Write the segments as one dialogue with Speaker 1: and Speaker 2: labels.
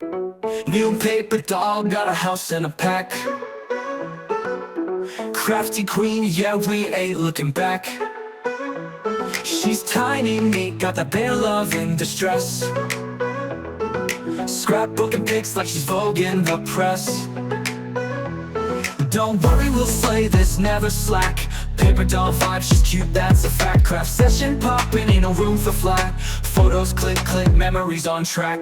Speaker 1: New paper doll, got a house and a pack. Crafty queen, yeah, we ain't looking back. She's tiny, neat, got that bare love in distress. Scrapbooking pics like she's Vogue in the press. Don't worry, we'll slay this, never slack. Paper doll vibe, she's cute, that's a fact. Craft session poppin', ain't no room for flat. Photos click, click, memories on track.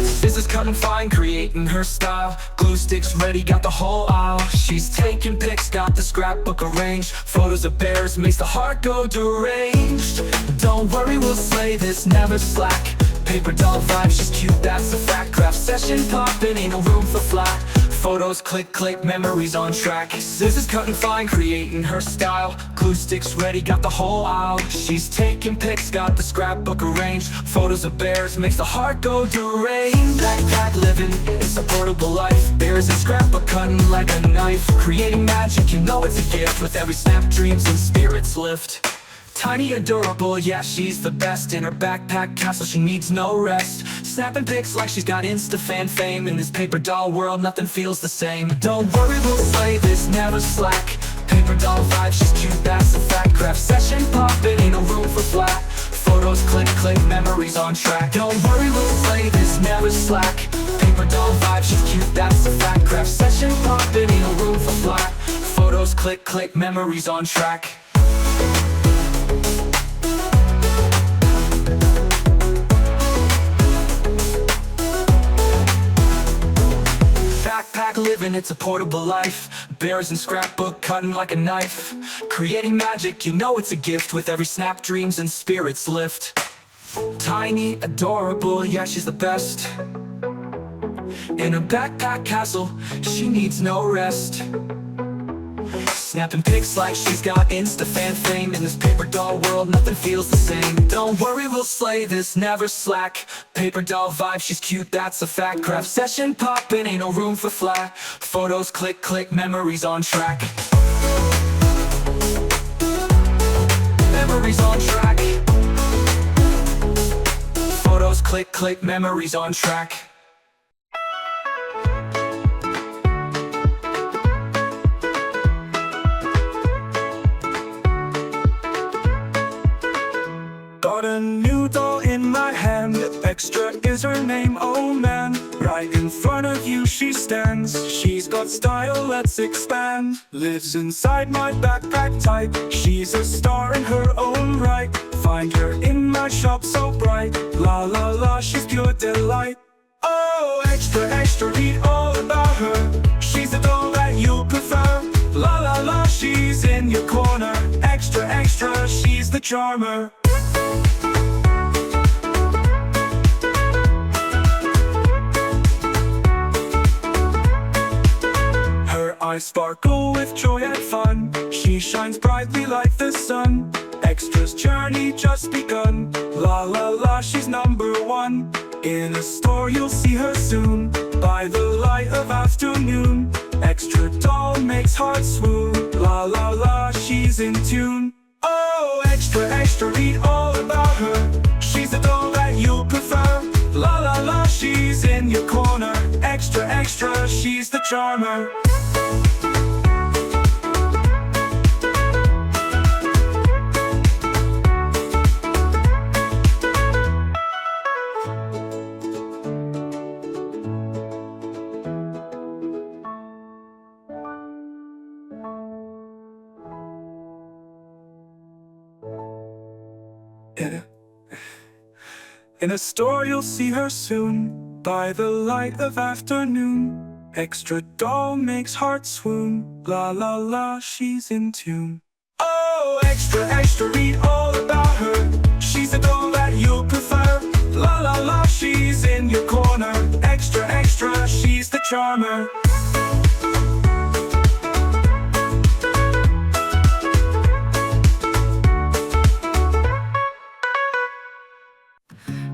Speaker 1: Scissors cutting fine, creating her style. Glue sticks ready, got the whole aisle. She's taking pics, got the scrapbook arranged. Photos of bears makes the heart go deranged. Don't worry, we'll slay this, never slack. Paper doll vibe, she's cute, that's a fact. Craft session poppin', ain't no room for flat. Photos click, click, memories on track. Scissors cutting fine, creating her style. Glue sticks ready, got the whole aisle. She's taking pics, got the scrapbook arranged. Photos of bears makes the heart go deranged. Backpack living, it's a portable life. Bears and scrapbook cutting like a knife. Creating magic, you know it's a gift. With every snap, dreams and spirits lift. Tiny, adorable, yeah, she's the best. In her backpack castle, she needs no rest. Snapping pics like she's got Insta-fan fame. In this paper doll world, nothing feels the same. Don't worry, we'll slay this, never slack. Paper doll vibe, she's cute, that's a fact. Craft session poppin', ain't no room for flat. Photos click, click, memories on track. Don't worry, we'll slay this, never slack. Paper doll vibe, she's cute, that's a fact. Craft session poppin', ain't no room for flat. Photos click, click, memories on track. Backpack living, it's a portable life. Bears and scrapbook cutting like a knife. Creating magic, you know it's a gift. With every snap, dreams and spirits lift. Tiny, adorable, yeah, she's the best. In a backpack castle, she needs no rest. Snapping pics like she's got Insta-fan fame. In this paper doll world, nothing feels the same. Don't worry, we'll slay this, never slack. Paper doll vibe, she's cute, that's a fact. Craft session poppin', ain't no room for flat. Photos click, click, memories on track. Memories on track. Photos click, click, memories on track. Got a new doll in my hand. Extra is her name, oh man. Right in front of you she stands. She's got style, let's expand. Lives inside my backpack tight. She's a star in her own right. Find her in my shop so bright. La la la, she's pure delight. Oh, extra, extra, read all about her. She's a doll that you'll prefer. La la la, she's in your corner. Extra, extra, she's the charmer. Eyes sparkle with joy and fun. She shines brightly like the sun. Extra's journey just begun. La la la, she's number one. In a store you'll see her soon. By the light of afternoon. Extra doll makes hearts swoon. La la la, she's in tune. Oh, extra, extra, read all about her. She's a doll that you'll prefer. La la la, she's in your corner. Extra, extra, she's the charmer. In a store you'll see her soon. By the light of afternoon. Extra doll makes hearts swoon. La la la, she's in tune. Oh, extra, extra, read all about her. She's a doll that you'll prefer. La la la, she's in your corner. Extra, extra, she's the charmer.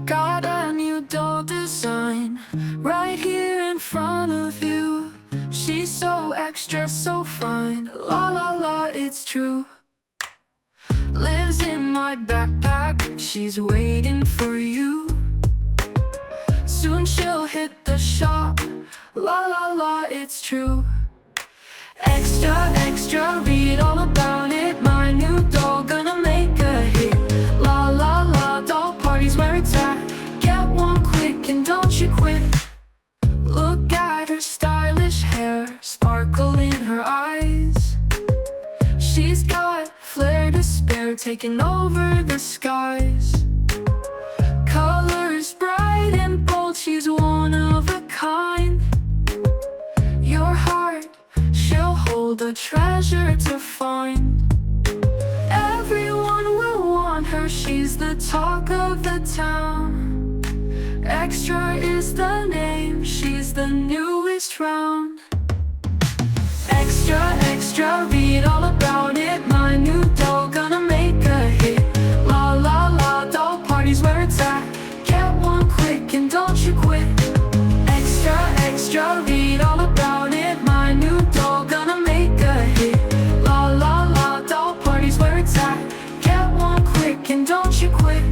Speaker 2: Got a new doll design right here in front of you. She's so extra, so fine. La la la, it's true. Lives in my backpack, she's waiting for you. Soon she'll hit the shop, la la la, it's true. Extra, extra, read all about it. My new doll gonna make a hit. La la la, doll party's where it's at. Get one quick and don't you quit. Look at her stylish hair, sparkle in her eyes. She's got flair to spare, taking over the skies. Colors bright and bold, she's one of a kind. Your heart, she'll hold a treasure to find. Everyone will want her, she's the talk of the town. Extra is the name, she's the newest round. Extra, extra, read all about it. My new doll gonna make a hit. La la la, doll party's where it's at. Get one quick and don't you quit. Extra, extra, read all about it. My new doll gonna make a hit. La la la, doll party's where it's at. Get one quick and don't you quit.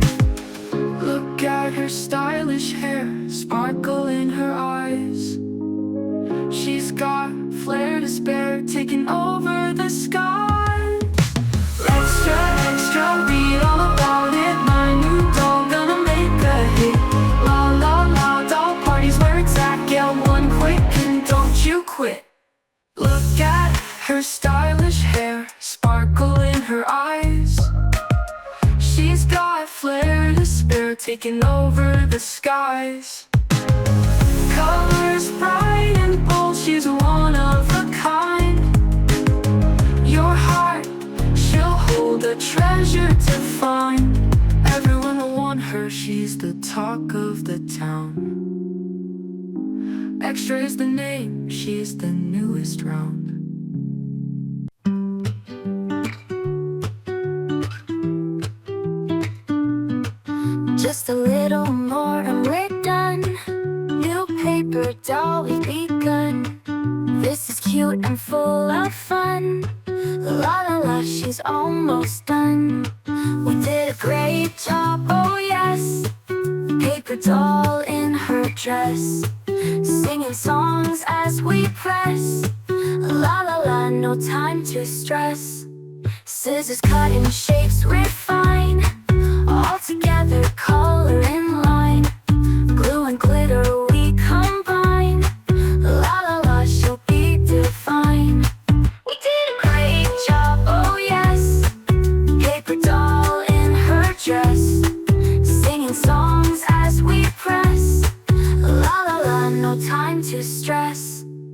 Speaker 2: Look at her stylish hair, sparkle in her eyes. She's got flair to spare, taking over the skies. Extra, extra, read all about it. My new doll gonna make a hit. La la la, doll party's where it's at. Get one quick and don't you quit. Look at her stylish hair, sparkle in her eyes. She's got flair to spare, taking over the skies. Colors bright and bold, she's one of a kind. Your heart, she'll hold a treasure to find. Everyone will want her, she's the talk of the town. Extra is the name, she's the newest round. Just a little more and we're done. New paper doll, we've begun. This is cute and full of fun. La la la, she's almost done. We did a great job, oh yes. Paper doll in her dress, singing songs as we press. La la la, no time to stress. Scissors cutting shapes refine. All together, color in line. Glue and glitter we combine. La la la, she'll be divine. We did a great job, oh yes. Paper doll in her dress, singing songs as we press. La la la, no time to stress.